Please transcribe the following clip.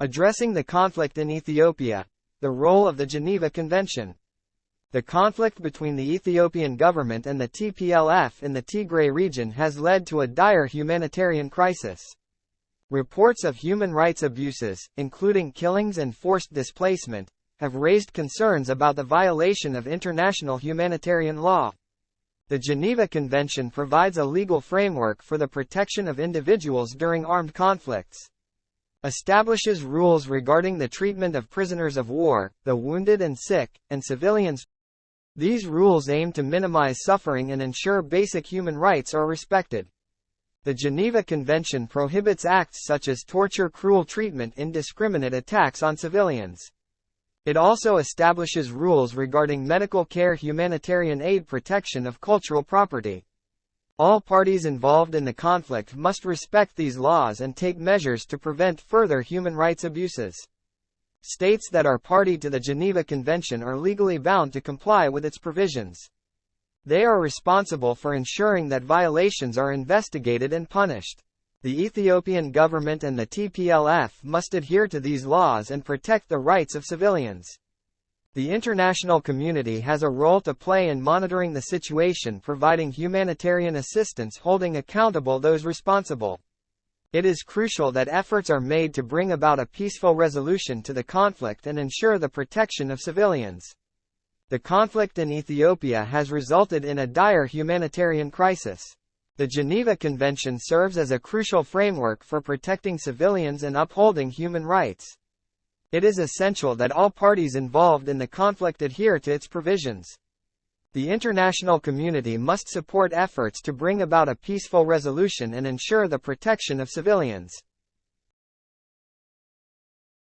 Addressing the conflict in Ethiopia. The role of the Geneva Convention. The conflict between the Ethiopian government and the TPLF in the Tigray region has led to a dire humanitarian crisis. Reports of human rights abuses, including killings and forced displacement, have raised concerns about the violation of international humanitarian law. The Geneva Convention provides a legal framework for the protection of individuals during armed conflicts. Establishes rules regarding the treatment of prisoners of war, the wounded and sick, and civilians. These rules aim to minimize suffering and ensure basic human rights are respected. The Geneva Convention prohibits acts such as torture, cruel treatment, and indiscriminate attacks on civilians. It also establishes rules regarding medical care, humanitarian aid, protection of cultural property. All parties involved in the conflict must respect these laws and take measures to prevent further human rights abuses. States that are party to the Geneva Convention are legally bound to comply with its provisions. They are responsible for ensuring that violations are investigated and punished. The Ethiopian government and the TPLF must adhere to these laws and protect the rights of civilians. The international community has a role to play in monitoring the situation, providing humanitarian assistance, holding accountable those responsible. It is crucial that efforts are made to bring about a peaceful resolution to the conflict and ensure the protection of civilians. The conflict in Ethiopia has resulted in a dire humanitarian crisis. The Geneva Convention serves as a crucial framework for protecting civilians and upholding human rights. It is essential that all parties involved in the conflict adhere to its provisions. The international community must support efforts to bring about a peaceful resolution and ensure the protection of civilians.